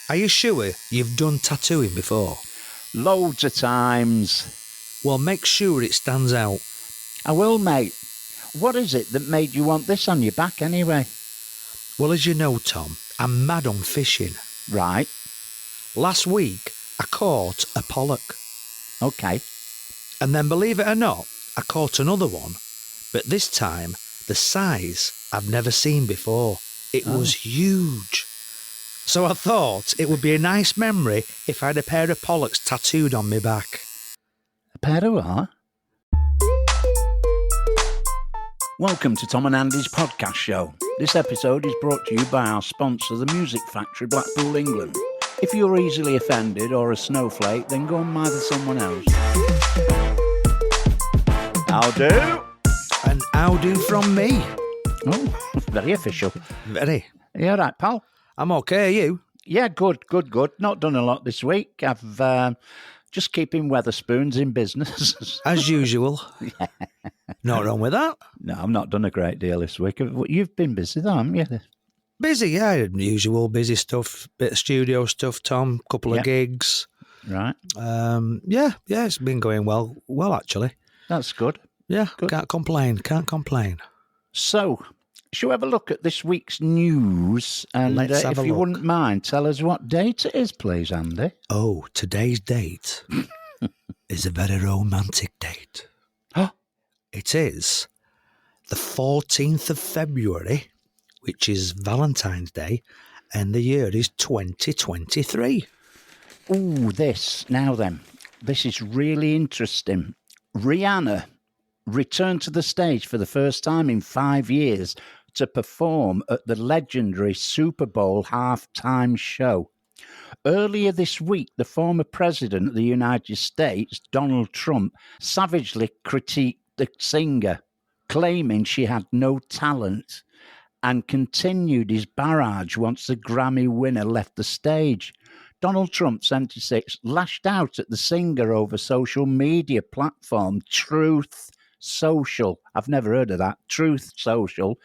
Are you sure you've done tattooing before? Loads of times. Well, make sure it stands out. I will, mate. What is it that made you want this on your back anyway? Well, as you know, Tom, I'm mad on fishing. Right. Last week, I caught a pollock. Okay. And then, believe it or not, I caught another one. But this time, the size I've never seen before. It was huge. So I thought it would be a nice memory if I had a pair of pollocks tattooed on my back. A pair of what? Welcome to Tom and Andy's podcast show. This episode is brought to you by our sponsor, the Music Factory, Blackpool, England. If you're easily offended or a snowflake, then go and mother someone else. How do? And how do from me? Oh, very official. Very. You all right, pal? I'm okay, you? Yeah, good. Not done a lot this week. I've just keeping Weatherspoons in business. As usual. Yeah. Not wrong with that. No, I've not done a great deal this week. You've been busy though, haven't you? Busy, yeah. Usual busy stuff. Bit of studio stuff, Tom. Couple of gigs. Right. Yeah, it's been going well actually. That's good. Yeah, Good. Can't complain. So, shall we have a look at this week's news? And Let's have if a you look. wouldn't mind, tell us what date it is, please, Andy. Oh, today's date is a very romantic date. Oh. It is the 14th of February, which is Valentine's Day, and the year is 2023. Ooh, this is really interesting. Rihanna returned to the stage for the first time in 5 years to perform at the legendary Super Bowl halftime show. Earlier this week, the former president of the United States, Donald Trump, savagely critiqued the singer, claiming she had no talent, and continued his barrage once the Grammy winner left the stage. Donald Trump, 76, lashed out at the singer over social media platform Truth Social. I've never heard of that. Truth Social.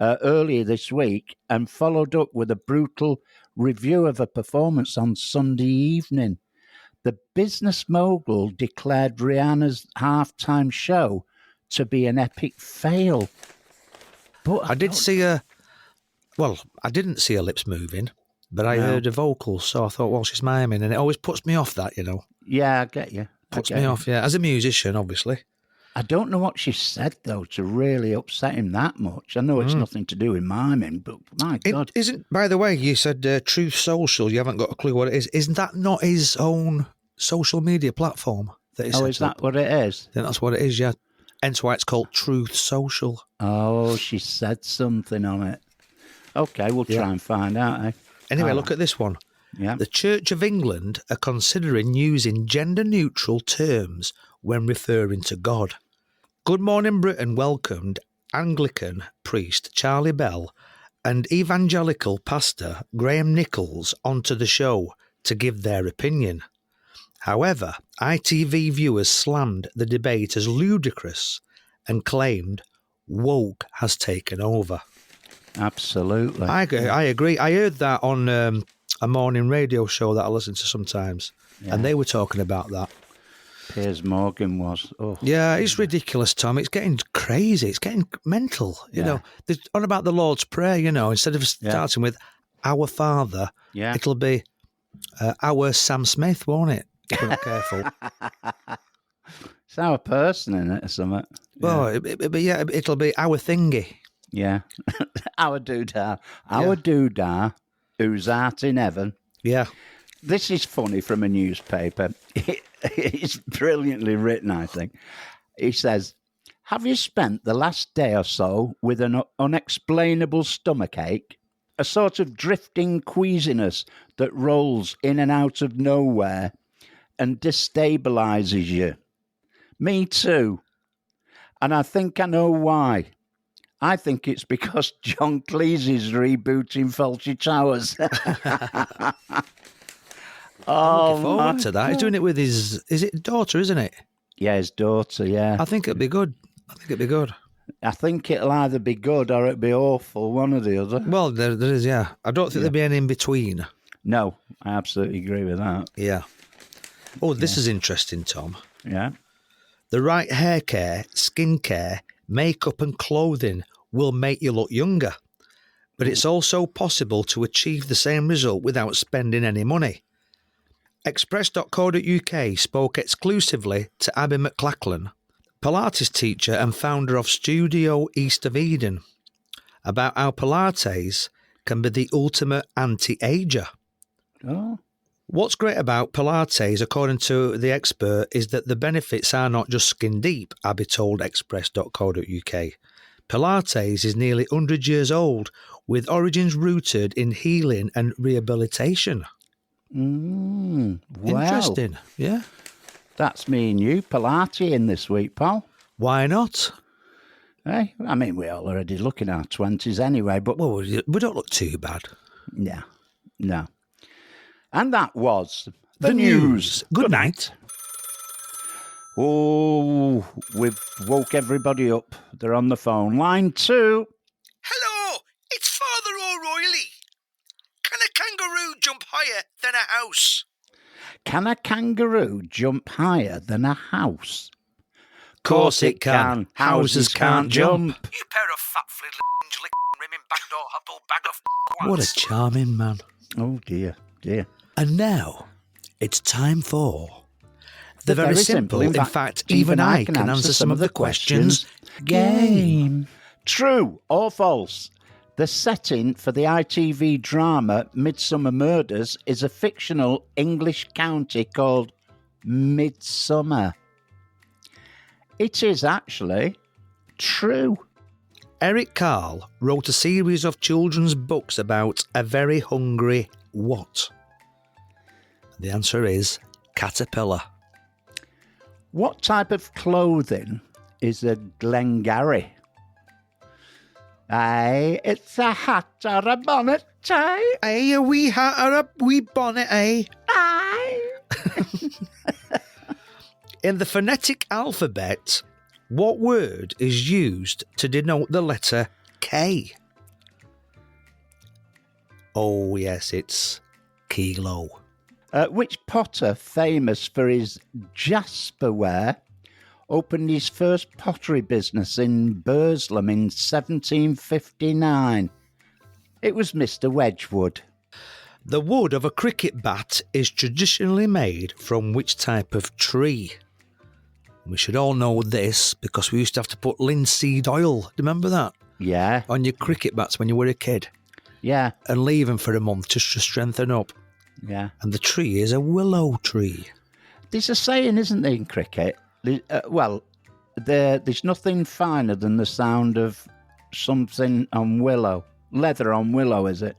Earlier this week, and followed up with a brutal review of her performance on Sunday evening. The business mogul declared Rihanna's halftime show to be an epic fail. But I didn't see her lips moving, but I heard her vocals, so I thought, well, she's miming, and it always puts me off that, you know. Yeah, I get you. Puts me off, yeah. As a musician, obviously. I don't know what she said, though, to really upset him that much. I know it's nothing to do with miming, but my God. Isn't, by the way, you said Truth Social, you haven't got a clue what it is. Isn't that not his own social media platform? Is that what it is? I think that's what it is, yeah. Hence why it's called Truth Social. Oh, she said something on it. Okay, we'll try and find out, eh? Anyway, look at this one. Yeah. The Church of England are considering using gender-neutral terms when referring to God. Good Morning Britain welcomed Anglican priest Charlie Bell and evangelical pastor Graham Nichols onto the show to give their opinion. However, ITV viewers slammed the debate as ludicrous and claimed woke has taken over. Absolutely. I agree. I heard that on a morning radio show that I listen to sometimes, and they were talking about that. Piers Morgan was. Oh. Yeah, it's ridiculous, Tom. It's getting crazy. It's getting mental. You know, they're on about the Lord's Prayer, you know, instead of starting with Our Father, it'll be Our Sam Smith, won't it? If we're not careful. It's our person in it or something. Well, it'll be Our Thingy. Yeah. Our doodah. Our doodah, who's art in heaven. Yeah. This is funny from a newspaper. It's brilliantly written, I think. He says, have you spent the last day or so with an unexplainable stomachache? A sort of drifting queasiness that rolls in and out of nowhere and destabilises you. Me too. And I think I know why. I think it's because John Cleese's rebooting Fawlty Towers. I'm looking forward to that. He's doing it with his daughter, isn't it? Yeah, his daughter, yeah. I think it'd be good. I think it'll either be good or it'll be awful, one or the other. Well, there is, yeah. I don't think there'll be any in between. No, I absolutely agree with that. Yeah. Oh, this is interesting, Tom. Yeah. The right hair care, skin care, makeup and clothing will make you look younger. But it's also possible to achieve the same result without spending any money. Express.co.uk spoke exclusively to Abby McLachlan, Pilates teacher and founder of Studio East of Eden, about how Pilates can be the ultimate anti-ager. Oh. What's great about Pilates, according to the expert, is that the benefits are not just skin deep, Abby told Express.co.uk. Pilates is nearly 100 years old, with origins rooted in healing and rehabilitation. Well, Interesting, yeah. That's me and you, Pilates, in this week, pal. Why not? Hey, I mean, we're already looking at our 20s anyway, but... Well, we don't look too bad. Yeah, no. And that was the news. Good night. Oh, we've woke everybody up. They're on the phone. Line 2. Hello, it's Father O'Reilly. Can a kangaroo jump higher than a house? Can a kangaroo jump higher than a house? Course it can. Houses can't jump. You pair of fat fliddling rimming backdoor hobble bag of What a charming man. Oh, dear, dear. And now, it's time for... The very simple, in fact, even I can answer some of the questions. Game. True or false? The setting for the ITV drama Midsummer Murders is a fictional English county called Midsummer. It is actually true. Eric Carle wrote a series of children's books about a very hungry what? The answer is caterpillar. What type of clothing is a Glengarry? Aye, it's a hat or a bonnet, aye? Aye, a wee hat or a wee bonnet, eh? Aye. In the phonetic alphabet, what word is used to denote the letter K? Oh, yes, it's kilo. Which potter, famous for his jasperware, opened his first pottery business in Burslem in 1759? It was Mr. Wedgwood. The wood of a cricket bat is traditionally made from which type of tree? We should all know this because we used to have to put linseed oil, do you remember that? Yeah, On your cricket bats when you were a kid, yeah, and leave them for a month just to strengthen up. yeah. And the tree is a willow tree. There's a saying, isn't there, in cricket? There's nothing finer than the sound of something on willow. Leather on willow, is it?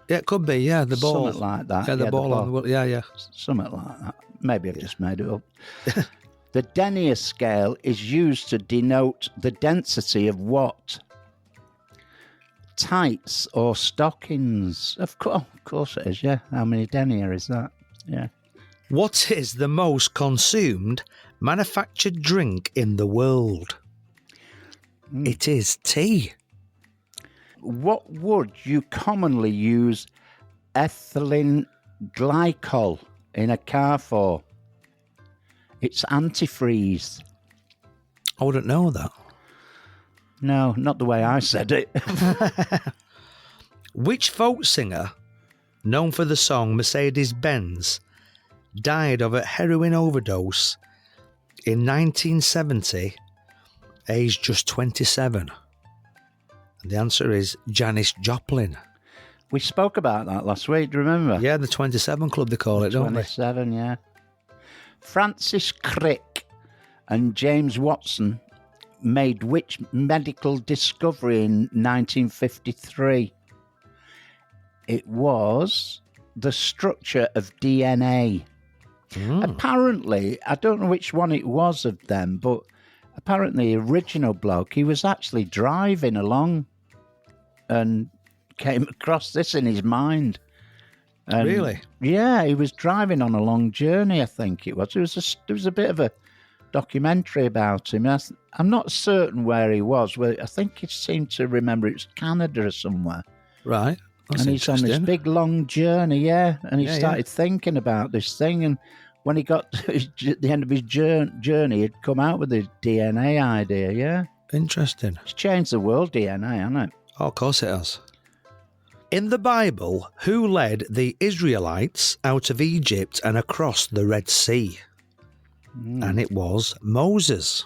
Yeah, it could be, yeah, the ball. Something like that. Yeah, the ball on the willow, yeah. Something like that. Maybe I've just made it up. The denier scale is used to denote the density of what? Tights or stockings. Of course it is, yeah. How many denier is that? Yeah. What is the most consumed manufactured drink in the world? It is tea. What would you commonly use ethylene glycol in a car for? It's antifreeze. I wouldn't know that. No, not the way I said it. Which folk singer, known for the song Mercedes-Benz, died of a heroin overdose in 1970, aged just 27? And the answer is Janis Joplin. We spoke about that last week, do you remember? Yeah, the 27 Club they call it, don't they? 27, yeah. Francis Crick and James Watson made which medical discovery in 1953? It was the structure of DNA. Apparently, I don't know which one it was of them, but apparently the original bloke, he was actually driving along and came across this in his mind. And Really? Yeah, he was driving on a long journey, I think it was. There was a bit of a documentary about him. I'm not certain where he was. I think he seemed to remember it was Canada or somewhere. Right. That's and he's on this interesting. big, long journey, and he Yeah, started thinking about this thing, and when he got to the end of his journey, he'd come out with the DNA idea, Interesting. It's changed the world, DNA, hasn't it? Oh, of course it has. In the Bible, who led the Israelites out of Egypt and across the Red Sea? And it was Moses.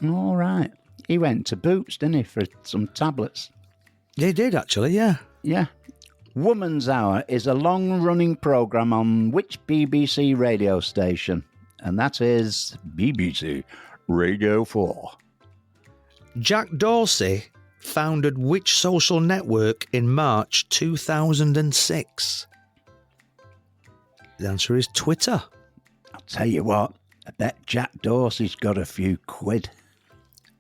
All right. He went to Boots, didn't he, for some tablets? Yeah, he did actually, yeah. Yeah. Woman's Hour is a long-running programme on which BBC radio station? And that is BBC Radio 4. Jack Dorsey founded which social network in March 2006? The answer is Twitter. I'll tell you what, I bet Jack Dorsey's got a few quid.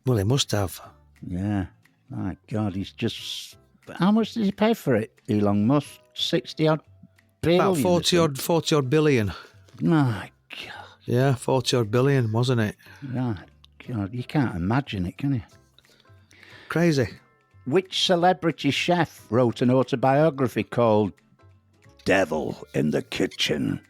Well, he must have. Yeah. My God, he's just... How much did he pay for it, Elon Musk? 60-odd billion? About 40 odd billion. My God. Yeah, 40 odd billion, wasn't it? My God, you can't imagine it, can you? Crazy. Which celebrity chef wrote an autobiography called Devil in the Kitchen?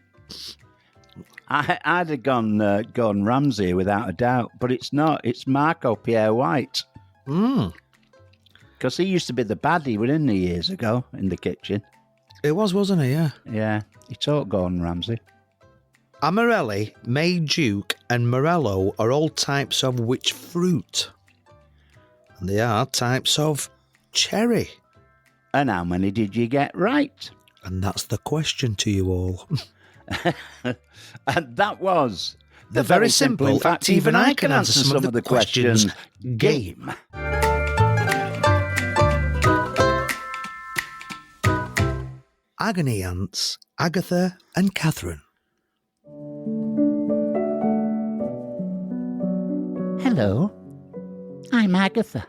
I'd have gone Gordon Ramsay without a doubt, but it's not. It's Marco Pierre White. Because he used to be the baddie, within the years ago, in the kitchen. It was, wasn't it? Yeah. Yeah, he taught Gordon Ramsay. Amarelli, Mayduke, and Morello are all types of which fruit? And they are types of cherry. And how many did you get right? And that's the question to you all. And that was The very simple, in fact, even I can answer some of the questions game. Agony Aunts, Agatha and Catherine. Hello, I'm Agatha.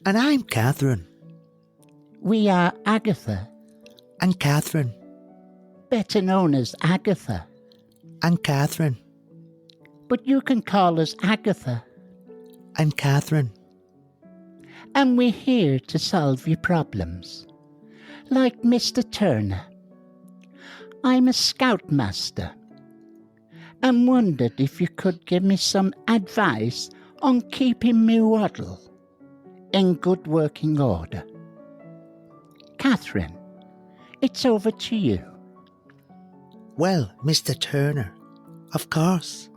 And I'm Catherine. We are Agatha, And Catherine. better known as Agatha, And Catherine. but you can call us Agatha, And Catherine. and we're here to solve your problems. Like Mr. Turner. I'm a scoutmaster, and wondered if you could give me some advice on keeping me waddle in good working order. Catherine, it's over to you. Well, Mr. Turner, of course.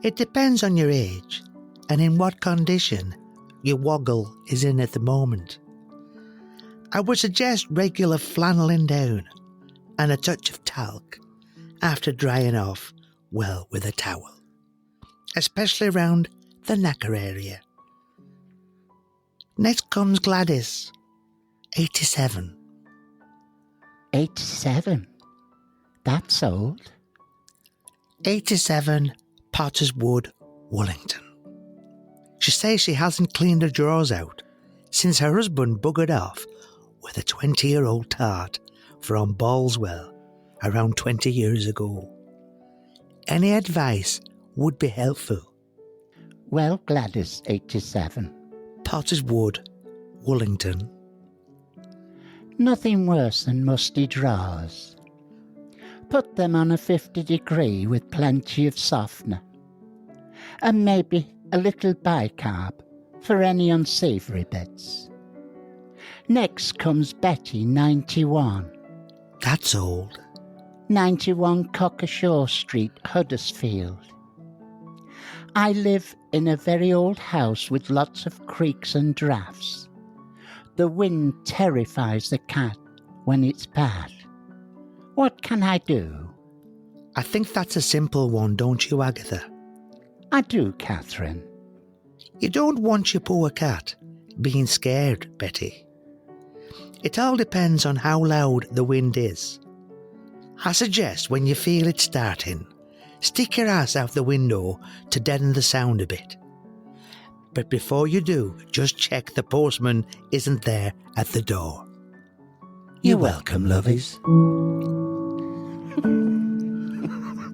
It depends on your age and in what condition your woggle is in at the moment. I would suggest regular flannelling down and a touch of talc after drying off well with a towel, especially around the knacker area. Next comes Gladys, 87. 87? That's old. 87 Potter's Wood, Wollington. She says she hasn't cleaned her drawers out since her husband buggered off with a 20-year-old tart from Ballswell around 20 years ago. Any advice would be helpful. Well, Gladys, 87. Potter's Wood, Wollington. Nothing worse than musty drawers. Put them on a 50 degree with plenty of softener. And maybe a little bicarb for any unsavoury bits. Next comes Betty, 91. That's old. 91 Cockashaw Street, Huddersfield. I live in a very old house with lots of creaks and drafts. The wind terrifies the cat when it's bad. What can I do? I think that's a simple one, don't you, Agatha? I do, Catherine. You don't want your poor cat being scared, Betty. It all depends on how loud the wind is. I suggest when you feel it starting, stick your ass out the window to deaden the sound a bit. But before you do, just check the postman isn't there at the door. You're welcome, lovies.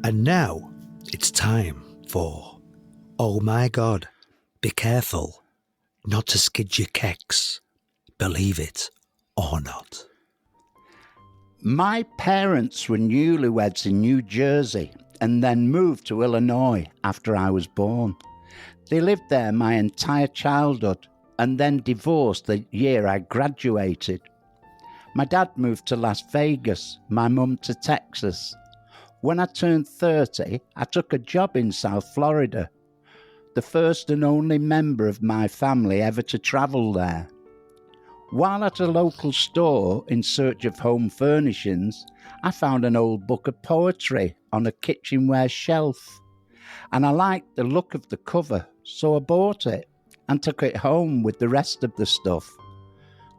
And now it's time for Oh My God, be careful not to skid your kecks, believe it or not. My parents were newlyweds in New Jersey and then moved to Illinois after I was born. They lived there my entire childhood and then divorced the year I graduated. My dad moved to Las Vegas, my mum to Texas. When I turned 30, I took a job in South Florida, the first and only member of my family ever to travel there. While at a local store in search of home furnishings, I found an old book of poetry on a kitchenware shelf, and I liked the look of the cover, so I bought it and took it home with the rest of the stuff.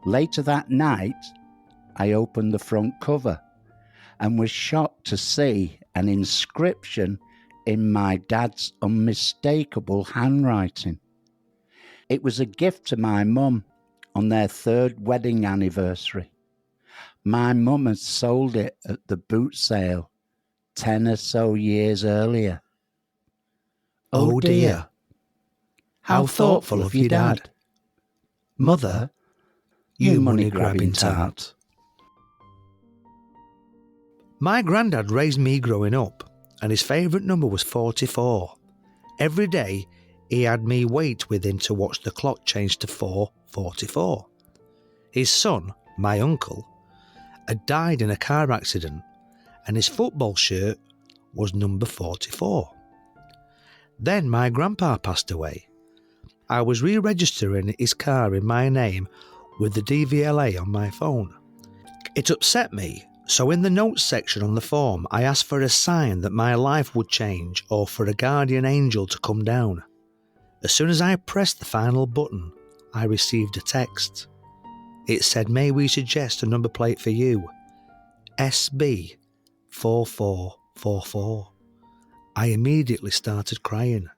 Later that night, I opened the front cover and was shocked to see an inscription in my dad's unmistakable handwriting. It was a gift to my mum on their 3rd wedding anniversary. My mum had sold it at the boot sale 10 or so years earlier. Oh dear. How thoughtful of your dad. Mother, you money-grabbing tart. My granddad raised me growing up, and his favourite number was 44. Every day, he had me wait with him to watch the clock change to 4:44. His son, my uncle, had died in a car accident, and his football shirt was number 44. Then my grandpa passed away. I was re-registering his car in my name with the DVLA on my phone. It upset me, so in the notes section on the form I asked for a sign that my life would change or for a guardian angel to come down. As soon as I pressed the final button, I received a text. It said, "May we suggest a number plate for you? SB4444. I immediately started crying.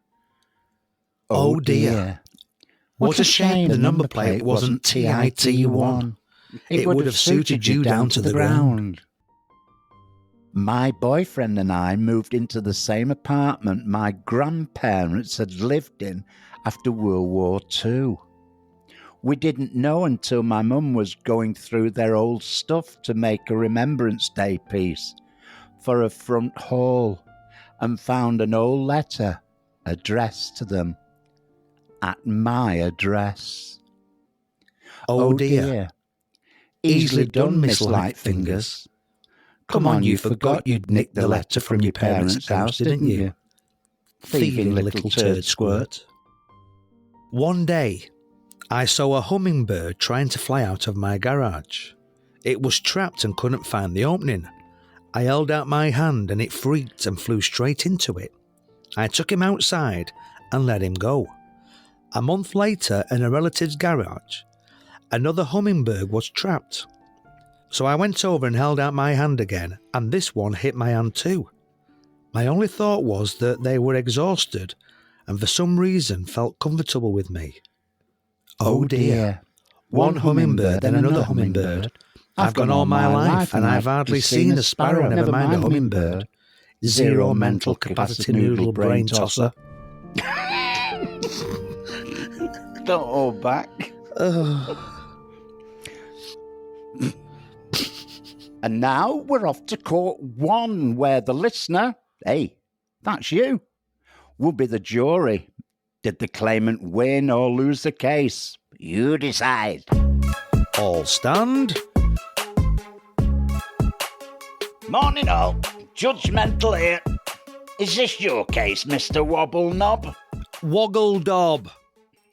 Oh dear. What a shame the number plate wasn't TIT1. It would have suited you down to the ground. My boyfriend and I moved into the same apartment my grandparents had lived in after World War II. We didn't know until my mum was going through their old stuff to make a Remembrance Day piece for a front hall and found an old letter addressed to them at my address. Oh dear. Easily done, Miss Lightfingers. Come on, you forgot you'd nicked the letter from your parents' house, didn't you? Thieving little turd squirt. One day, I saw a hummingbird trying to fly out of my garage. It was trapped and couldn't find the opening. I held out my hand and it freaked and flew straight into it. I took him outside and let him go. A month later, in a relative's garage, another hummingbird was trapped. So I went over and held out my hand again, and this one hit my hand too. My only thought was that they were exhausted and for some reason felt comfortable with me. Oh dear. One hummingbird, then another hummingbird. I've gone all my life and I've hardly seen a sparrow, never mind a hummingbird. Zero mental capacity noodle brain tosser. Don't hold back. And now we're off to court 1, where the listener, hey, that's you, will be the jury. Did the claimant win or lose the case? You decide. All stand. Morning all, judgmental here. Is this your case, Mr. Wobble Knob? Woggle Dob.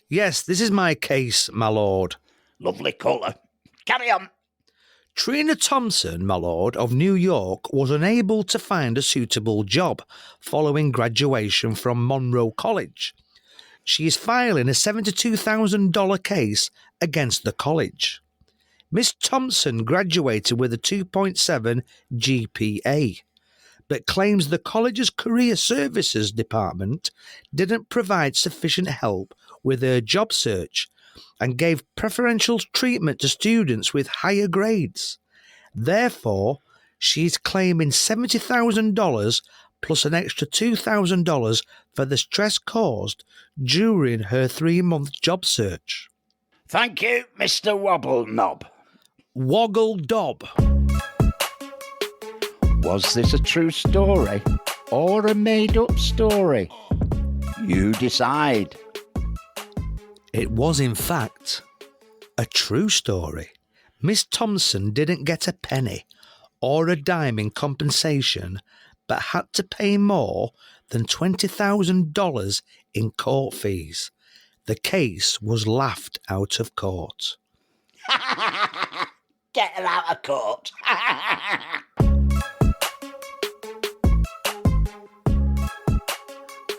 Yes, this is my case, my lord. Lovely colour. Carry on. Trina Thompson, my lord, of New York, was unable to find a suitable job following graduation from Monroe College. She is filing a $72,000 case against the college. Miss Thompson graduated with a 2.7 GPA, but claims the college's career services department didn't provide sufficient help with her job search and gave preferential treatment to students with higher grades. Therefore, she's claiming $70,000 plus an extra $2,000 for the stress caused during her 3-month job search. Thank you, Mr. Wobble Knob. Woggle Dob. Was this a true story or a made-up story? You decide. It was, in fact, a true story. Miss Thompson didn't get a penny or a dime in compensation, but had to pay more than $20,000 in court fees. The case was laughed out of court. Get her out of court.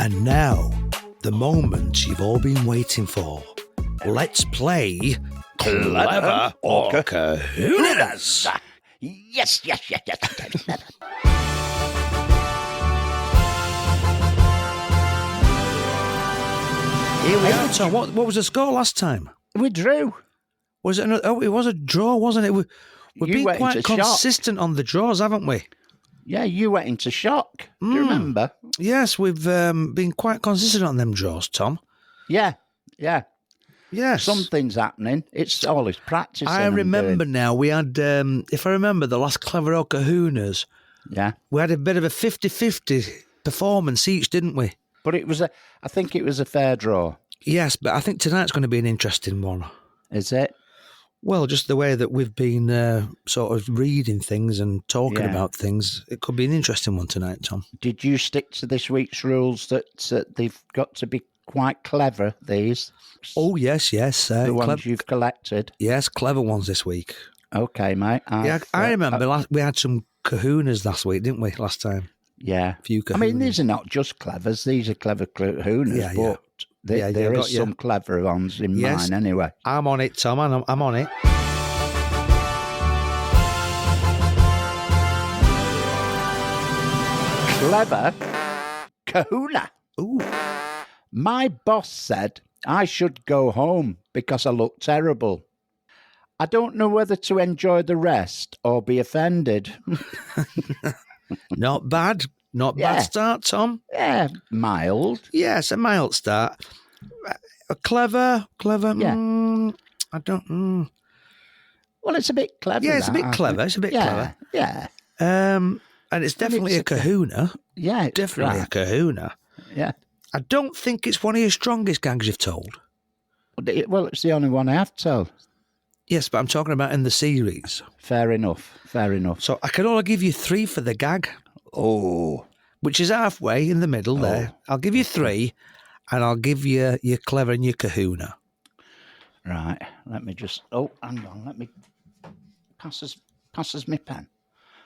And now, the moment you've all been waiting for. Let's play Clever or Kahunas. Yes. Here we Hey, are. Tom, what was the score last time? We drew. Was it? It was a draw, wasn't it? We've You been went quite into shock. consistent on the draws, haven't we? Yeah, you went into shock. Do you remember? Yes, we've been quite consistent on them draws, Tom. Yeah. Yes. Something's happening. It's always practicing. I and remember doing. now, we had, if I remember, the last Clever or Kahunas, Yeah. we had a bit of a 50-50 performance each, didn't we? But I think it was a fair draw. Yes, but I think tonight's going to be an interesting one. Is it? Well, just the way that we've been sort of reading things and talking Yeah. about things, it could be an interesting one tonight, Tom. Did you stick to this week's rules that they've got to be quite clever, these? Oh, yes. The ones you've collected. Yes, clever ones this week. Okay, mate. Yeah, I remember we had some kahunas last week, didn't we, last time? Yeah. A few kahunas. I mean, these are not just clevers. These are clever kahunas, Yeah, but Yeah, there got is you. some clever ones in Yes. mine anyway. I'm on it, Tom. I'm on it. Clever kahuna. Ooh. My boss said I should go home because I look terrible. I don't know whether to enjoy the rest or be offended. Not bad. Not Yeah. bad start, Tom. Yeah, mild. Yes, a mild start. Clever. Yeah. I don't. Well, it's a bit clever. Yeah, it's a that, bit I clever. think. It's a bit Yeah, yeah, clever. And it's definitely a it's a kahuna. yeah. It's Definitely a right. kahuna. Yeah. I don't think it's one of your strongest gags you've told. Well, it's the only one I have told. Yes, but I'm talking about in the series. Fair enough. So I can only give you 3 for the gag, Oh, which is halfway in the middle there. I'll give you 3, and I'll give you your clever and your kahuna. right. Let me just. Oh, hang on. Let me. Passes me pen.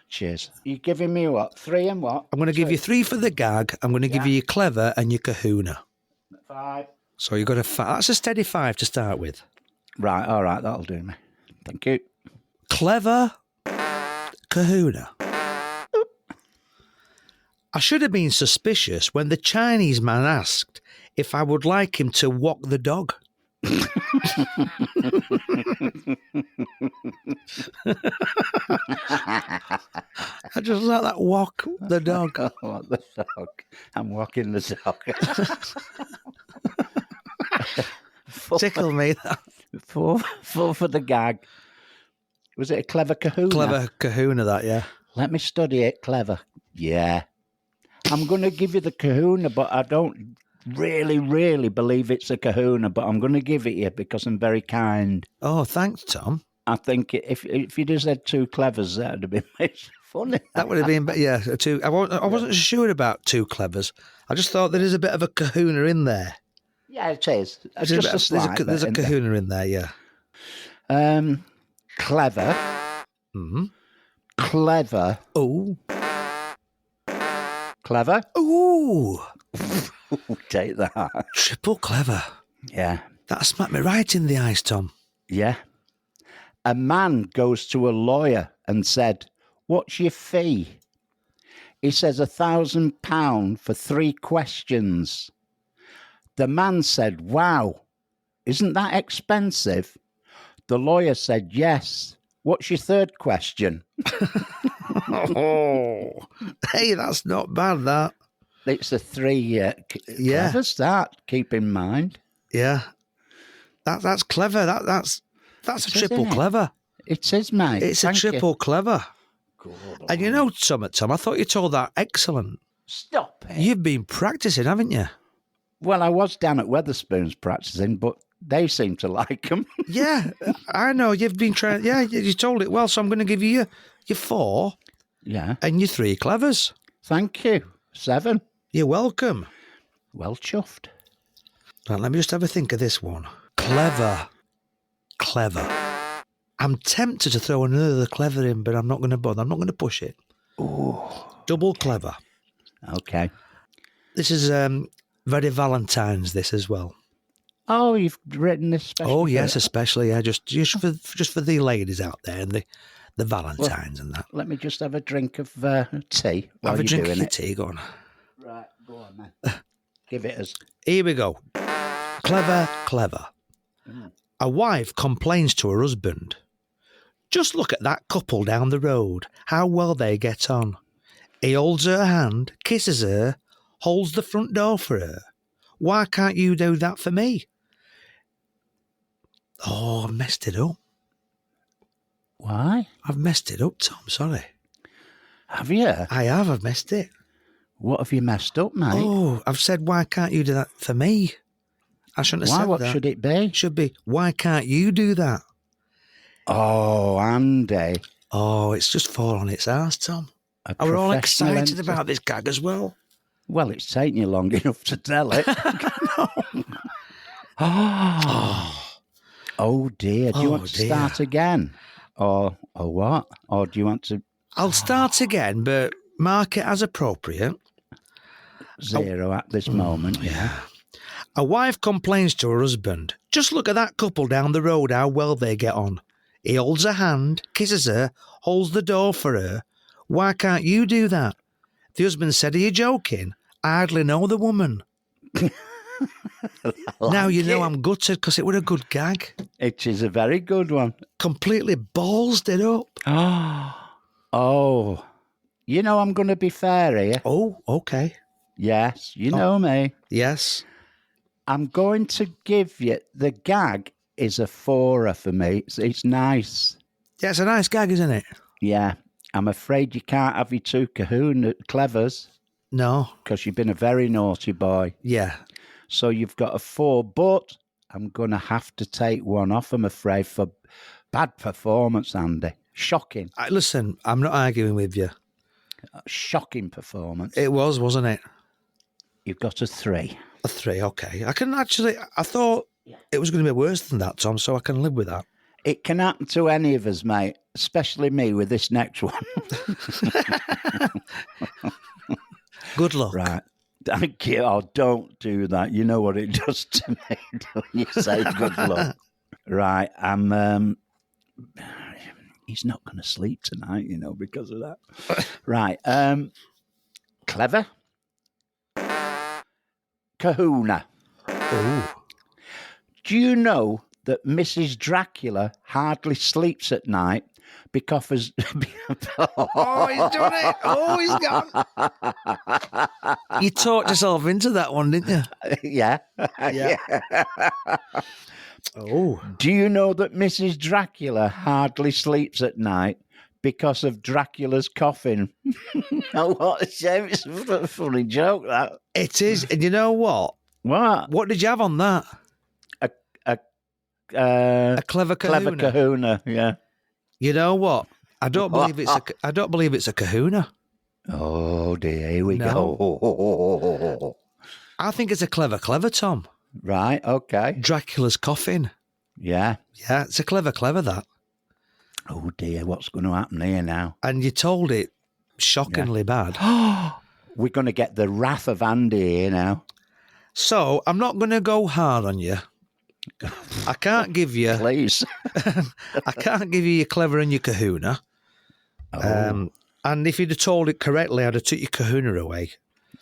Cheers. You giving me what? 3 and what? I'm going to give you 3 for the gag. I'm going to give you your clever and your kahuna. 5. So you've got that's a steady 5 to start with. Right. All right. That'll do me. Thank you. Clever kahuna. I should have been suspicious when the Chinese man asked if I would like him to walk the dog. I just like that walk the dog. What the dog? I'm walking the dog. Tickle me. That. Four for the gag. Was it a clever kahuna? Clever kahuna, that, yeah. Let me study it. Clever. Yeah. I'm going to give you the kahuna, but I don't really believe it's a kahuna, but I'm going to give it you because I'm very kind. Oh, thanks, Tom. I think if you'd have said 2 clevers, that would have been funny. That would have been, yeah, 2. I wasn't sure about 2 clevers. I just thought there is a bit of a kahuna in there. Yeah, it is. There's Just a a slight bit there's a in there. kahuna in there, yeah. Clever. Mm-hmm. Clever. Oh. Clever. Ooh. Take that. Triple clever. Yeah. That smacked me right in the eyes, Tom. Yeah. A man goes to a lawyer and said, "What's your fee?" He says £1,000 for 3 questions. The man said, "Wow, isn't that expensive?" The lawyer said, "Yes. What's your 3rd question?" Oh. Hey, that's not bad, that. It's a 3 Yeah. clever start, keep in mind. Yeah. That's clever. That's a It is, triple isn't it? clever. It is, mate. It's Thank a triple clever. God. And you know something, Tom, I thought you told that excellent. Stop it. You've been practicing, haven't you? Well, I was down at Weatherspoons practicing, but they seem to like them. Yeah, I know. You've been trying. Yeah, you told it well, so I'm going to give you your 4 Yeah. and your 3 clevers. Thank you. 7. You're welcome. Well chuffed. Right, let me just have a think of this one. Clever. I'm tempted to throw another clever in, but I'm not going to bother. I'm not going to push it. Oh. Double clever. Okay. This is very Valentine's, this as well. Oh, you've written this special. Oh, yes, especially, yeah, just for the ladies out there and the Valentines and that. Let me just have a drink of tea while Have a you're drink doing of your it. tea, go on. Right, go on then. Give it us. Here we go. Clever. A wife complains to her husband. Just look at that couple down the road, how well they get on. He holds her hand, kisses her, holds the front door for her. Why can't you do that for me? Oh, I've messed it up. Why? I've messed it up, Tom, sorry. Have you? I have, I've messed it. What have you messed up, mate? Oh, I've said, why can't you do that for me? I shouldn't have Why? said What that. should it be? It should be, why can't you do that? Oh, Andy. Oh, it's just fallen on its arse, Tom. A We're all professional excited enter- about this gag as well. Well, it's taken you long enough to tell it. Oh dear. Do you Oh, want to dear. start again? Or what? Or do you want to I'll start again, but mark it as appropriate. 0 at this moment? Yeah. A wife complains to her husband. Just look at that couple down the road, how well they get on. He holds her hand, kisses her, holds the door for her. Why can't you do that? The husband said, are you joking? I hardly know the woman. Now you know I'm gutted because it were a good gag. It is a very good one. Completely ballsed it up. Oh. You know I'm going to be fair here. Oh, okay. Yes, you know me. Yes. I'm going to give you the gag is a 4 for me. It's nice. Yeah, it's a nice gag, isn't it? Yeah. I'm afraid you can't have your 2 clevers No. because you've been a very naughty boy. Yeah. So you've got a 4, but I'm going to have to take one off, I'm afraid, for bad performance, Andy. Shocking. Listen, I'm not arguing with you. Shocking performance. It was, wasn't it? You've got a 3. A 3, okay. I thought it was going to be worse than that, Tom, so I can live with that. It can happen to any of us, mate, especially me with this next one. Good luck. Right. Thank you. Oh, don't do that. You know what it does to me when you say good luck. Right. He's not going to sleep tonight, because of that. Right. Clever. Kahuna. Oh. Do you know that Mrs. Dracula hardly sleeps at night because Oh, he's done it. Oh, he's gone. You talked yourself into that one, didn't you? Yeah. Yeah. Oh. Do you know that Mrs. Dracula hardly sleeps at night because of Dracula's coffin? Oh, what a shame. It's a funny joke, that. It is. And you know what? What? What did you have on that? A clever kahuna. Clever kahuna, yeah. You know what? I don't believe it's a kahuna. Oh, dear. Here we No. go. I think it's a clever, Tom. Right, okay. Dracula's coffin. Yeah. Yeah, it's a clever, that. Oh, dear. What's going to happen here now? And you told it shockingly bad. We're going to get the wrath of Andy here now. So I'm not going to go hard on you. I can't give you. Please. I can't give you your clever and your kahuna. Oh, And if you'd have told it correctly, I'd have took your kahuna away.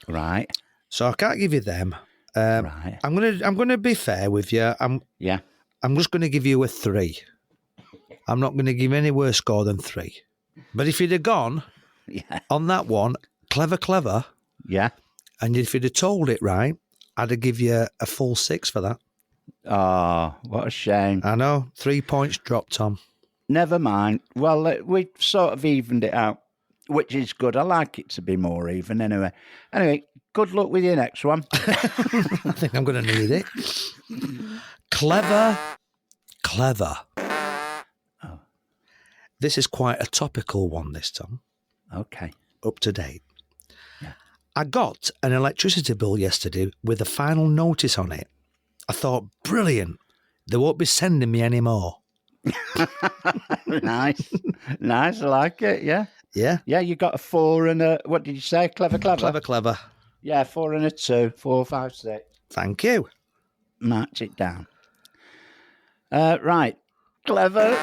right. So I can't give you them. Right. I'm gonna be fair with you. Yeah. I'm just gonna give you a 3. I'm not gonna give any worse score than 3. But if you'd have gone Yeah. on that one, clever, Yeah. and if you'd have told it right, I'd have give you a full 6 for that. Oh, what a shame. I know, 3 points dropped, Tom. Never mind. Well, we sort of evened it out. which is good. I like it to be more even anyway. Anyway, good luck with your next one. I think I'm going to need it. Clever. Oh. This is quite a topical one this time. Okay. Up to date. Yeah. I got an electricity bill yesterday with a final notice on it. I thought, brilliant. They won't be sending me any more. Nice. Nice. I like it. Yeah. Yeah? Yeah, you got a 4 and a, what did you say? Clever. Clever. Yeah, 4 and a 2. 4, 5, 6. Thank you. March it down. Right. Clever.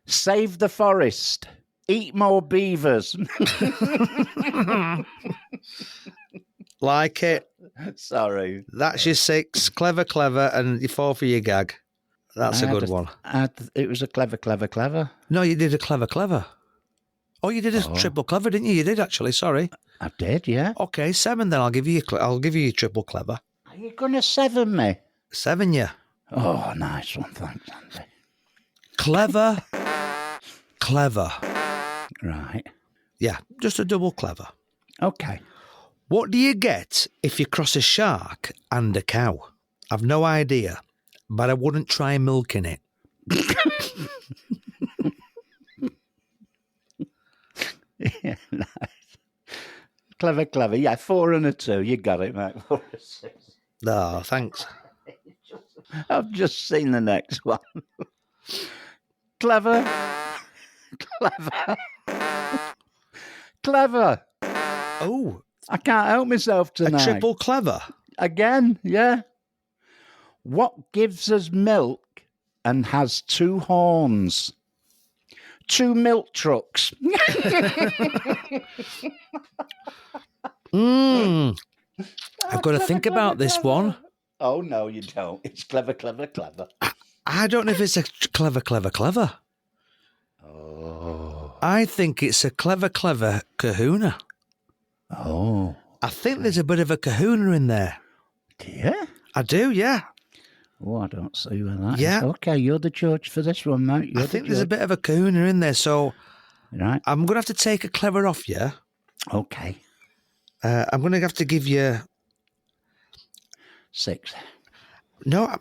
Save the forest. Eat more beavers. Like it. Sorry. That's your 6. Clever, and your 4 for your gag. That's a good one. It was a clever. No, you did a clever. Oh, you did a triple clever, didn't you? You did actually. Sorry. I did, yeah. Okay, 7 then. I'll give you your triple clever. Are you going to 7 me? 7, yeah. Oh, nice one. Thanks, Andy. Clever. Right. Yeah, just a double clever. Okay. What do you get if you cross a shark and a cow? I've no idea, but I wouldn't try milking it. Yeah, nice. Clever. Yeah, 4 and a 2. You got it, mate. 4 and 6. Oh, thanks. I've just seen the next one. Clever. Oh, I can't help myself a tonight. triple clever. Again, yeah. What gives us milk and has 2 horns? 2 milk trucks. I've got to think about this one. Oh, no, you don't. It's clever. I don't know if it's a clever. Oh. I think it's a clever kahuna. Oh. I think there's a bit of a kahuna in there. Yeah? I do, yeah. Oh, I don't see where that Yeah. is. Okay, you're the judge for this one, mate. I think there's a bit of a kahuna in there, so Right. I'm going to have to take a clever off you. Okay. I'm going to have to give you... 6. No,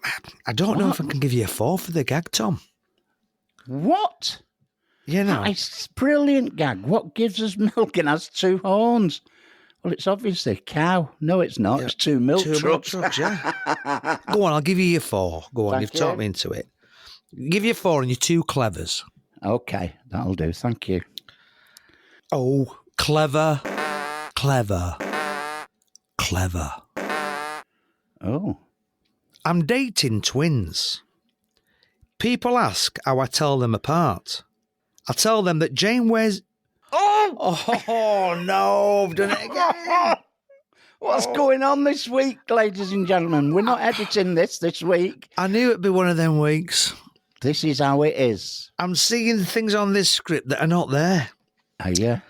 I don't know if I can give you a 4 for the gag, Tom. What? You know. It's brilliant gag. What gives us milk and has 2 horns? Well, it's obviously a cow. No, it's not. Yeah. It's 2 milk 2 trucks. milk trucks, yeah. Go on, I'll give you your 4. Go on, Thank you've you. talked me into it. Give you 4 and your 2 clevers. Okay, that'll do. Thank you. Oh, clever. Oh. I'm dating twins. People ask how I tell them apart. I tell them that Jane wears... Oh no, I've done it again. What's going on this week, ladies and gentlemen? We're not editing this week. I knew it'd be one of them weeks. This is how it is. I'm seeing things on this script that are not there. Are you?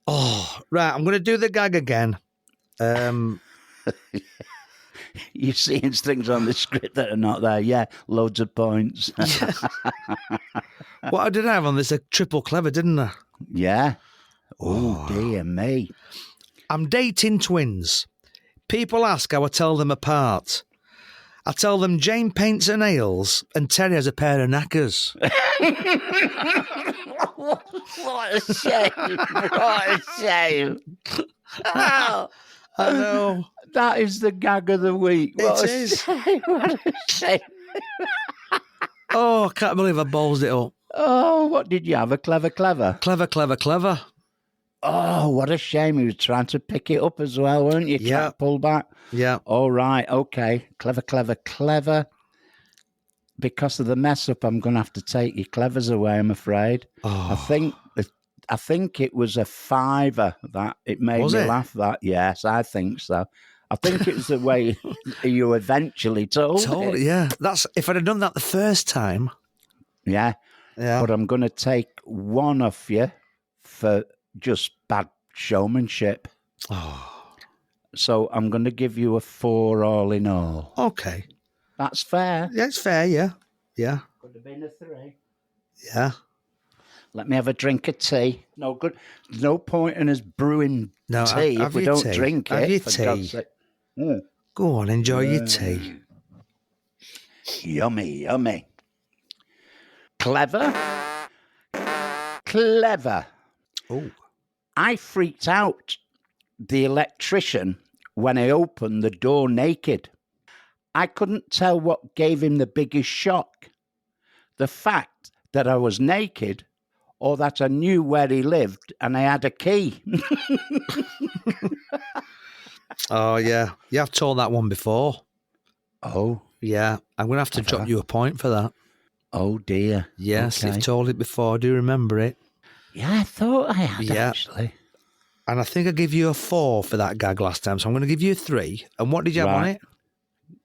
Oh, right, I'm going to do the gag again. You're seeing things on the script that are not there. Yeah, loads of points. What did I have on this? A triple clever, didn't I? Yeah. Oh, dear me. I'm dating twins. People ask how I tell them apart. I tell them Jane paints her nails and Terry has a pair of knackers. What a shame. What a shame. Oh, I know. that is the gag of the week. What It a is. shame. What a shame. Oh, I can't believe I ballsed it up. Oh, what did you have? A clever? Clever. Oh, what a shame. He was trying to pick it up as well, weren't you? Yeah. Trying to pull back. Yeah. All right. Okay. Clever. Because of the mess up, I'm going to have to take your clevers away, I'm afraid. Oh. I think it was a 5 that it made Was me it? laugh. That yes, I think so. I think it was the way you eventually told it. Yeah. That's if I'd have done that the first time. Yeah, Yeah. but I'm going to take 1 off you for just bad showmanship. Oh. So I'm going to give you a 4 all in all. Okay. That's fair. Yeah, it's fair. Yeah. Yeah. Could have been a 3. Yeah. Let me have a drink of tea. No good. There's no point in us brewing No, tea have if we your don't tea. drink Have it. your For tea. God's sake. Mm. Go on, enjoy your tea. Yummy, yummy. Clever. Clever. Oh, I freaked out the electrician when I opened the door naked. I couldn't tell what gave him the biggest shock. The fact that I was naked or that I knew where he lived and I had a key. oh yeah. You have told that one before. Oh, Yeah, I'm going to have to drop you a point for that. oh dear. Yes, Okay. you've told it before. I do remember it. Yeah, I thought I had Yeah. actually. And I think I gave you a 4 for that gag last time, so I'm going to give you a 3. And what did you have on Right. it?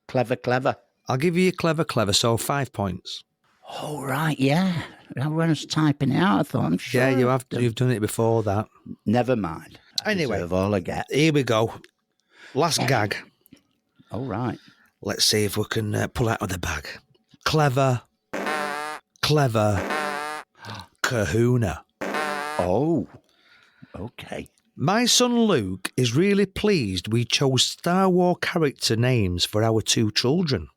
Clever, clever. I'll give you clever, so 5 points. Oh, right, yeah. When I was typing it out, I thought, I'm sure. Yeah, you have. You've done it before that. Never mind. I Anyway. deserve all I get. Here we go. Last gag. All right. Let's see if we can pull out of the bag. Clever, kahuna. Oh, okay. My son Luke is really pleased we chose Star Wars character names for our 2 children.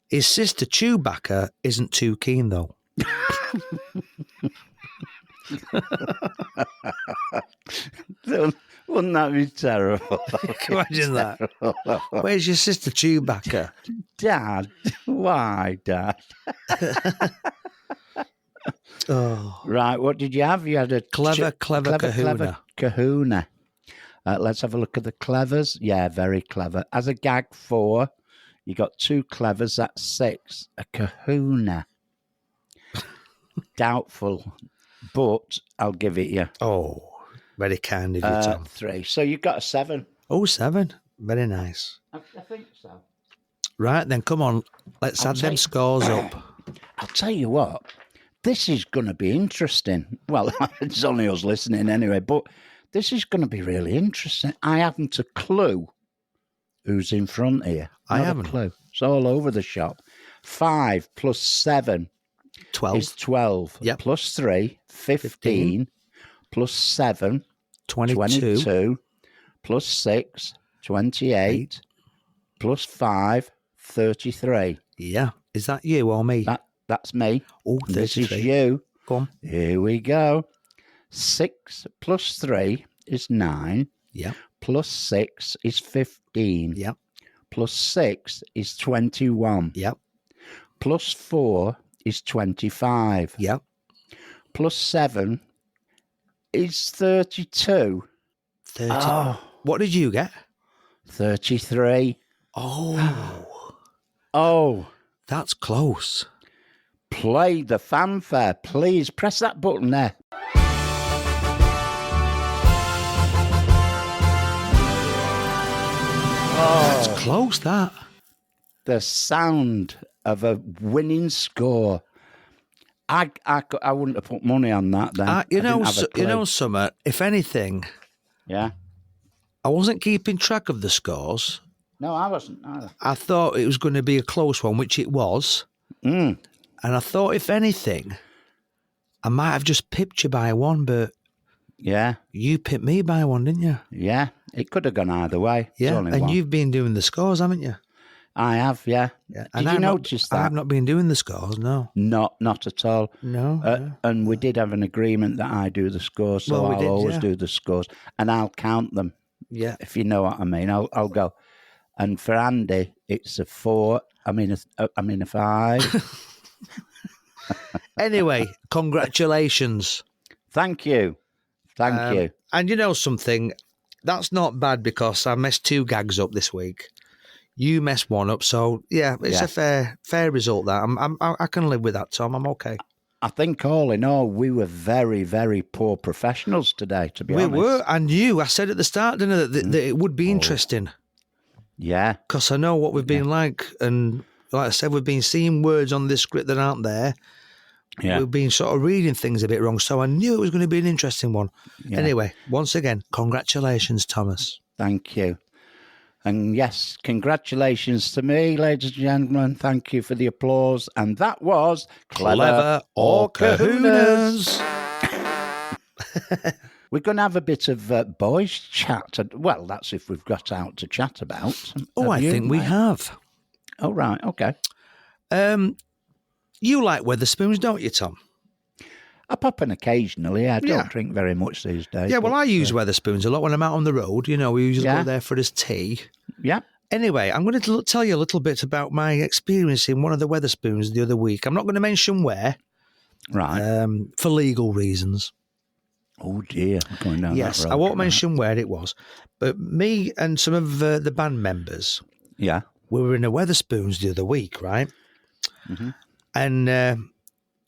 His sister Chewbacca isn't too keen though. Wouldn't that be terrible? Can you imagine that? Where's your sister Chewbacca? Dad, why, Dad? Oh, Right, what did you have? You had a clever kahuna. Kahuna. Let's have a look at the clevers. Yeah, very clever. As a gag 4, you got 2 clevers, that's 6. A kahuna. Doubtful, but I'll give it you. Oh, very kind of you, Tom. 3. So you got a 7. Oh, 7. Very nice. I think so. Right, then come on. Let's add them scores up. I'll tell you what, this is going to be interesting. Well, it's only us listening anyway, but this is going to be really interesting. I haven't a clue who's in front here. I Not haven't. a clue. It's all over the shop. 5 plus 7 12. is 12. Yep. Plus 3, 15. Plus 7, 22. Plus 6, 28. Plus 5, 33. Yeah. Is that you or me? That's me. Oh, This is 33. you. Go on. Here we go. 6 plus 3 is 9. Yeah. Plus 6 is 15. Yeah. Plus 6 is 21. Yeah. Plus 4 is 25. Yeah. Plus 7 is 32. 30. Oh, What did you get? 33. Oh, Oh, that's close. play the fanfare, please. Press that button there. That's close, that. The sound of a winning score. I wouldn't have put money on that then. I You didn't have a clue. know, Summer, if anything, Yeah. I wasn't keeping track of the scores. No, I wasn't either. I thought it was going to be a close one, which it was. Mm. And I thought, if anything, I might have just pipped you by 1, but Yeah. you pipped me by 1, didn't you? Yeah. It could have gone either way. It's Yeah. only And one. you've been doing the scores, haven't you? I have, yeah. Yeah. Did you notice that? I've not been doing the scores, no. Not at all. No. no. And we did have an agreement that I do the scores, so Well, we I'll did, always yeah. do the scores, and I'll count them Yeah. if you know what I mean. I'll go. And for Andy, it's a 4. I mean a 5. Anyway, congratulations. Thank you. Thank you. And you know something? That's not bad because I messed 2 gags up this week. You messed 1 up, so yeah, it's a fair result. That I can live with that, Tom. I'm okay. I think all in all, we were very, very poor professionals today. To be honest, We were, and I said at the start, didn't I, that it would be interesting Yeah. because I know what we've been like, and like I said, we've been seeing words on this script that aren't there. Yeah. We've been sort of reading things a bit wrong, so I knew it was going to be an interesting one. Yeah. Anyway, once again, congratulations, Thomas. Thank you. And yes, congratulations to me, ladies and gentlemen. Thank you for the applause. And that was Clever or Kahunas. We're going to have a bit of boys chat. Well, that's if we've got out to chat about. Oh, Have I you, think we mate? have. Oh, right. Okay. You like Weatherspoons, don't you, Tom? I pop in occasionally. I don't Yeah. drink very much these days. Yeah, well, but, I use Weatherspoons a lot when I'm out on the road. You know, we usually Yeah. go there for his tea. Yeah. Anyway, I'm going to tell you a little bit about my experience in one of the Weatherspoons the other week. I'm not going to mention where, Right. for legal reasons. Oh, dear. I'm going down Yes, that road. I won't Right. mention where it was, but me and some of the band members, Yeah. we were in a Weatherspoons the other week, right? Mhm. And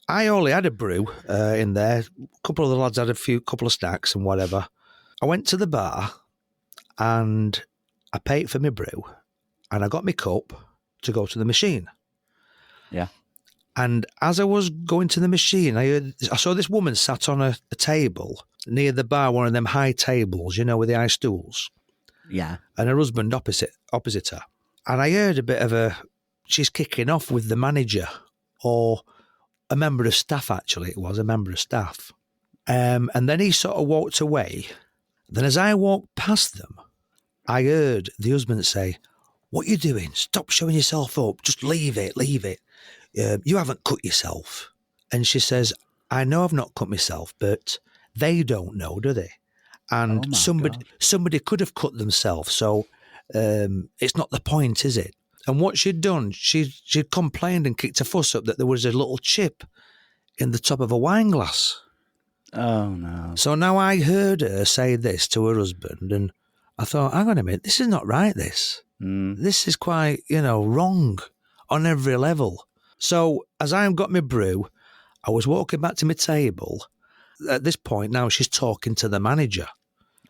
I only had a brew in there. A couple of the lads had couple of snacks and whatever. I went to the bar and I paid for my brew and I got my cup to go to the machine. Yeah. And as I was going to the machine, I saw this woman sat on a table near the bar, one of them high tables, you know, with the high stools, Yeah. and her husband opposite her. And I heard a bit of she's kicking off with the manager or a member of staff, actually. It was a member of staff. And then he sort of walked away. Then as I walked past them, I heard the husband say, "What you doing? Stop showing yourself up. Just leave it, leave it. You haven't cut yourself." And she says, "I know I've not cut myself, but they don't know, do they? And Oh, my somebody could have cut themselves, so it's not the point, is it?" And what she'd done, she'd complained and kicked a fuss up that there was a little chip in the top of a wine glass. Oh, no. So now I heard her say this to her husband, and I thought, hang on a minute, this is not right, this. Mm. This is quite, wrong on every level. So as I got my brew, I was walking back to my table. At this point now, she's talking to the manager.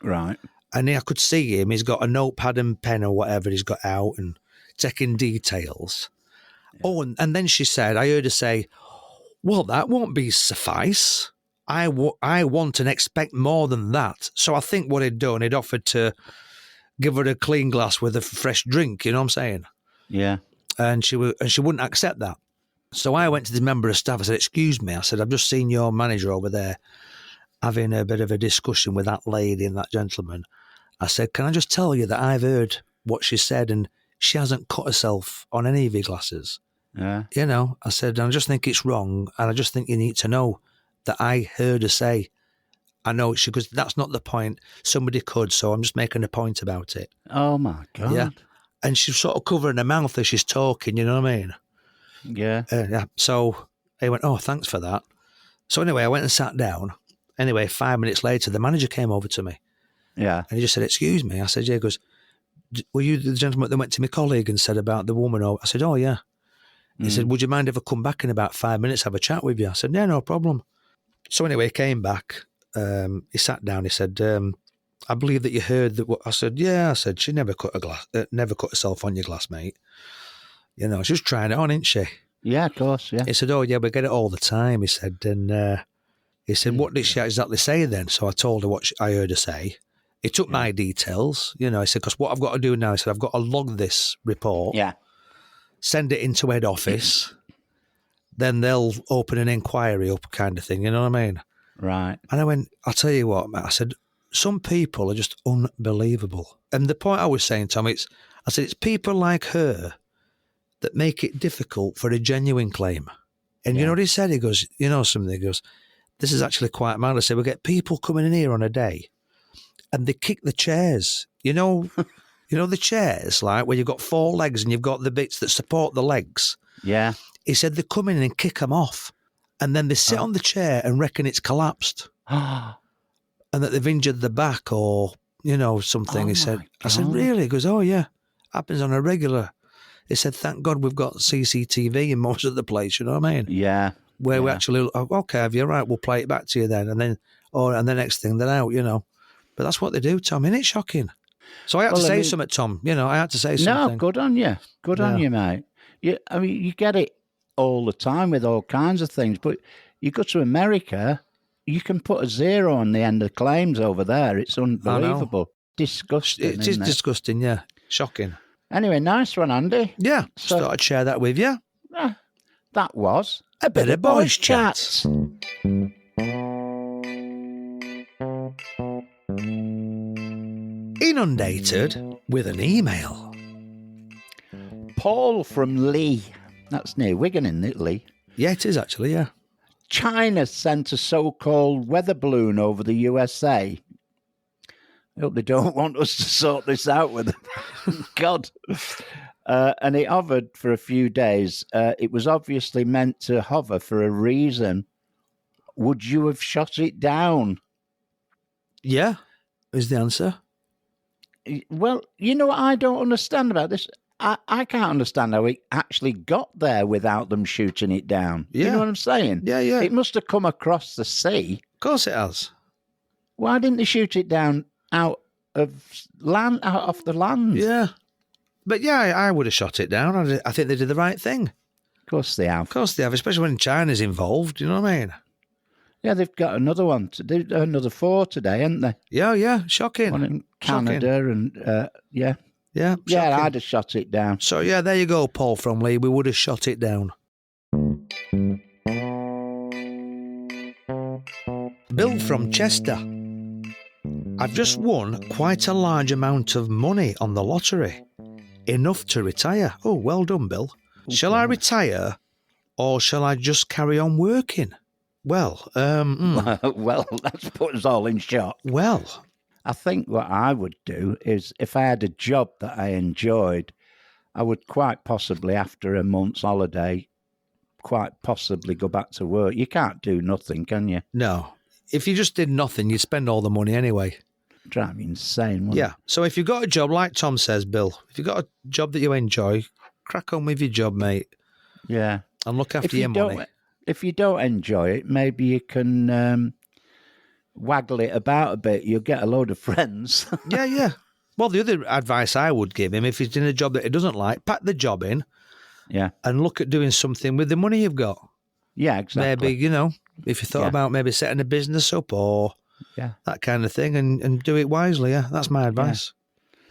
Right. And I could see him. He's got a notepad and pen or whatever he's got out and taking details. Yeah. Oh, and then she said, I heard her say, "Well, that won't be suffice. I want and expect more than that." So I think what he'd done, he'd offered to give her a clean glass with a fresh drink, you know what I'm saying? Yeah. And she wouldn't accept that. So I went to this member of staff. I said, "Excuse me." I said, "I've just seen your manager over there having a bit of a discussion with that lady and that gentleman." I said, "Can I just tell you that I've heard what she said and she hasn't cut herself on any of your glasses." Yeah. I said, "I just think it's wrong, and I just think you need to know that I heard her say, I know she goes, that's not the point. Somebody could, so I'm just making a point about it." Oh, my God. Yeah. And she's sort of covering her mouth as she's talking, you know what I mean? Yeah. Yeah. So he went, "Oh, thanks for that." So anyway, I went and sat down. Anyway, 5 minutes later, the manager came over to me Yeah. and he just said, "Excuse me." I said, "Yeah." He goes, "Were you the gentleman that went to my colleague and said about the woman?" I said, "Oh, yeah." He said, "Would you mind if I come back in about 5 minutes, have a chat with you?" I said, "Yeah, no problem." So anyway, he came back. He sat down. He said, "I believe that you heard that." I said, "Yeah." I said, "She never cut herself on your glass, mate. She was trying it on, isn't she?" Yeah, of course, yeah. He said, "Oh, yeah, we get it all the time." He said, and he said, "What did she exactly say then?" So I told her what I heard her say. He took my details, he said, "Because what I've got to do now," he said, "I've got to log this report, Yeah. send it into head office, then they'll open an inquiry up kind of thing, you know what I mean?" Right. And I went, "I'll tell you what, Matt," I said, "some people are just unbelievable." And the point I was saying, Tom, I said, it's people like her that make it difficult for a genuine claim. And you know what he said? He goes, something, he goes, "This is actually quite mad." I said, "We get people coming in here on a day and they kick the chairs. You know the chairs, like where you've got four legs and you've got the bits that support the legs." Yeah. He said they come in and kick them off. And then they sit on the chair and reckon it's collapsed and that they've injured the back or, something. Oh, He said, my I said, God. "Really?" He goes, "Oh, yeah. Happens on a regular." He said, "Thank God we've got CCTV in most of the place," you know what I mean? Yeah. Where we actually, "Okay, have you right? We'll play it back to you then." And then, and the next thing they're out, But that's what they do, Tom. Isn't it shocking? So I had to say something, Tom. I had to say something. No, good on you. Good on you, mate. You get it all the time with all kinds of things, but you go to America, you can put a zero on the end of claims over there. It's unbelievable. Disgusting, It is isn't it? disgusting, yeah. Shocking. Anyway, nice one, Andy. Yeah, So- just thought I'd share that with you. That was A bit of boys chat. inundated with an email. Paul from Lee. That's near Wigan, isn't it, Lee? Yeah, it is actually, yeah. China sent a so-called weather balloon over the USA. I hope they don't want us to sort this out with them. God. And it hovered for a few days. It was obviously meant to hover for a reason. Would you have shot it down? Yeah, is the answer. Well, you know what I don't understand about this? I can't understand how it actually got there without them shooting it down. Yeah. You know what I'm saying? Yeah, yeah. It must have come across the sea. Of course it has. Why didn't they shoot it down out of land, out off the land? Yeah. But yeah, I would have shot it down. I think they did the right thing. Of course they have. Of course they have, especially when China's involved, you know what I mean? Yeah, they've got another one. They another 4 today, haven't they? Yeah, yeah, shocking. One in Canada and, yeah. Yeah, Yeah, shocking. I'd have shot it down. So yeah, there you go, Paul from Lee. We would have shot it down. Bill from Chester. I've just won quite a large amount of money on the lottery. Enough to retire. Oh, well done, Bill. Shall I retire or shall I just carry on working? Well, Well, that's put us all in shock. well, I think what I would do is if I had a job that I enjoyed, I would quite possibly, after a month's holiday, quite possibly go back to work. You can't do nothing, can you? no. If you just did nothing, you'd spend all the money anyway. Drive me insane, wouldn't Yeah. So if you've got a job, like Tom says, Bill, if you've got a job that you enjoy, crack on with your job, mate, it? Yeah. and look after your money. If you don't enjoy it, maybe you can waggle it about a bit. You'll get a load of friends. Yeah, yeah. Well, the other advice I would give him, if he's in a job that he doesn't like, pack the job in Yeah. and look at doing something with the money you've got. Yeah, exactly. Maybe, if you thought Yeah. about maybe setting a business up or Yeah. that kind of thing and do it wisely. Yeah, that's my advice.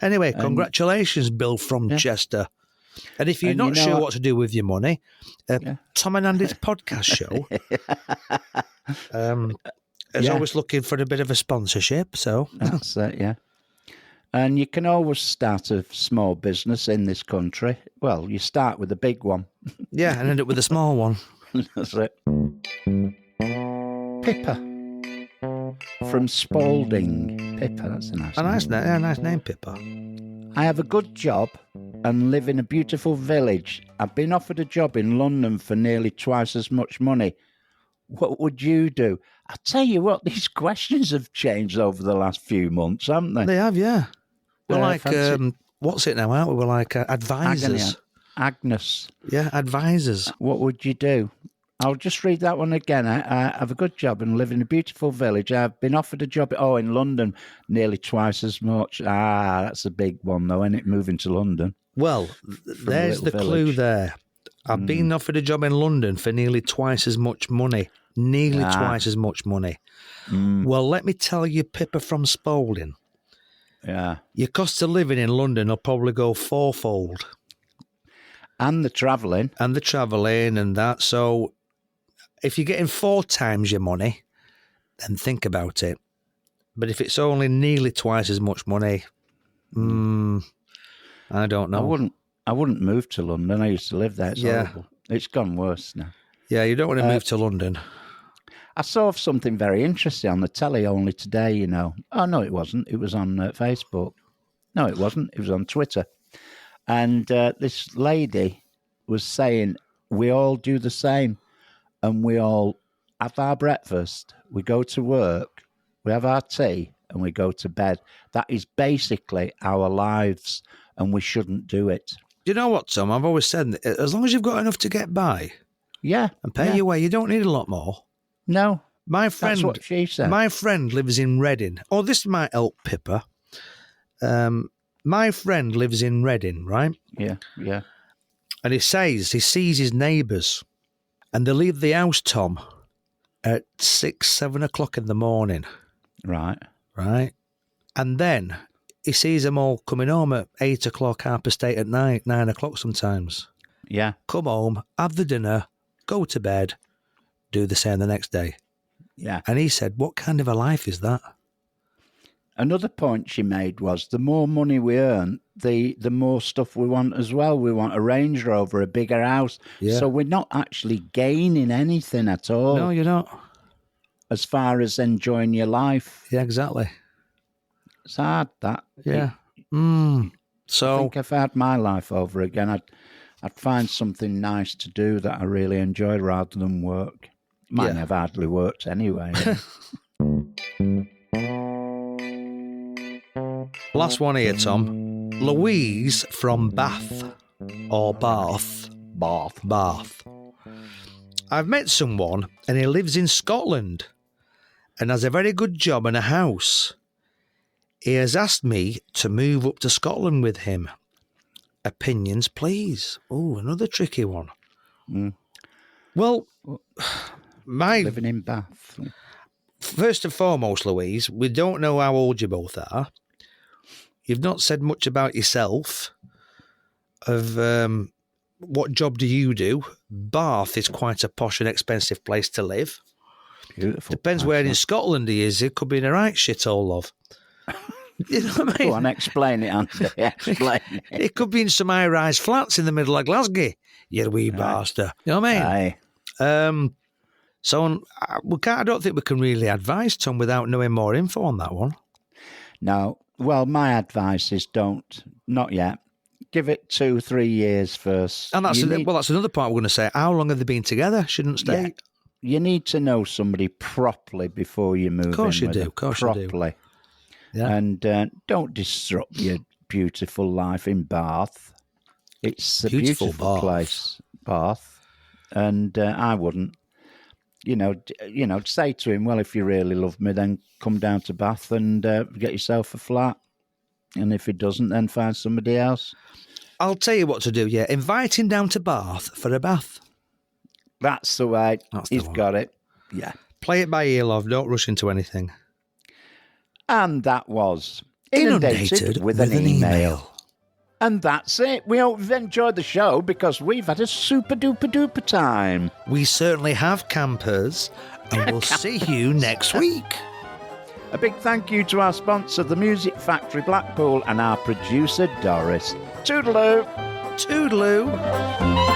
Anyway, congratulations, Bill from Chester. And if you're And not you know sure what- what to do with your money, Tom and Andy's podcast show is Yeah. always looking for a bit of a sponsorship. So, That's it, yeah. And you can always start a small business in this country. Well, you start with a big one. yeah, and end up with a small one. That's it. Pippa from Spalding. Pippa, that's a nice A name. nice name, Pippa. I have a good job and live in a beautiful village. I've been offered a job in London for nearly twice as much money. What would you do? I tell you what, these questions have changed over the last few months, haven't they? They have, yeah. We're like, fancy- what's it now, aren't we? We're like advisors. Agnes, Yeah, advisors. what would you do? I'll just read that one again. I have a good job and live in a beautiful village. I've been offered a job, in London, nearly twice as much. That's a big one, though, isn't it? Moving to London. Well, there's the little clue village. there. I've been offered a job in London for nearly twice as much money. Nearly twice as much money. Well, let me tell you, Pippa from Spalding, Yeah. your cost of living in London will probably go fourfold. And the travelling. And the travelling and that. So if you're getting 4 times your money, then think about it. But if it's only nearly twice as much money, I don't know. I wouldn't move to London. I used to live there. It's Yeah. horrible. It's gone worse now. Yeah, you don't want to move to London. I saw something very interesting on the telly only today, Oh, no, it wasn't. It was on Facebook. No, it wasn't. It was on Twitter. And this lady was saying, we all do the same. And we all have our breakfast. We go to work. We have our tea. And we go to bed. That is basically our lives. And we shouldn't do it. You know what, Tom? I've always said that as long as you've got enough to get by Yeah. and pay your way, you don't need a lot more. No. My That's friend, what she said. my friend lives in Reading. Oh, this might help Pippa. My friend lives in Reading, right? Yeah. And he sees his neighbours, and they leave the house, Tom, at 6, 7 o'clock in the morning, Right. right? And then he sees them all coming home at 8 o'clock, 8:30 at night, 9 o'clock sometimes. Yeah. Come home, have the dinner, go to bed, do the same the next day. Yeah. And he said, what kind of a life is that? Another point she made was the more money we earn, the more stuff we want as well. We want a Range Rover, a bigger house. Yeah. So we're not actually gaining anything at all No, you're not. as far as enjoying your life. Yeah, exactly. It's hard, that. Yeah. I So, think if I had my life over again, I'd find something nice to do that I really enjoy rather than work. Mine have hardly worked anyway. last one here, Tom. Louise from Bath. Or Bath. Bath. I've met someone and he lives in Scotland and has a very good job and a house. He has asked me to move up to Scotland with him. Opinions, please. Oh, another tricky one. Well, Living in Bath. first and foremost, Louise, we don't know how old you both are. You've not said much about yourself. Of what job do you do? Bath is quite a posh and expensive place to live. Beautiful. Depends where in Scotland he is. It could be in a right shithole, love. You know what I mean? Go on, explain it, Andy. Explain it. It could be in some high-rise flats in the middle of Glasgow. You wee bastard. You know what I mean? Aye. So I don't think we can really advise Tom without knowing more info on that one. No. Well, my advice is not yet. Give it 2-3 years first. And that's another point we're going to say. How long have they been together? Shouldn't stay. Yeah, you need to know somebody properly before you move in. Of course you with do. them. Of course you do. Properly. Yeah. And don't disrupt your beautiful life in Bath. It's a Beautiful beautiful Bath. place, Bath. And I wouldn't, say to him, well, if you really love me, then come down to Bath and get yourself a flat. And if he doesn't, then find somebody else. I'll tell you what to do, yeah. Invite him down to Bath for a bath. That's the way. That's the He's one. got it. Yeah. Play it by ear, love. Don't rush into anything. And that was Inundated with an email. And that's it. We hope you've enjoyed the show because we've had a super duper duper time. We certainly have, campers, and we'll see you next week. A big thank you to our sponsor, the Music Factory Blackpool, and our producer, Doris. Toodaloo. Toodaloo.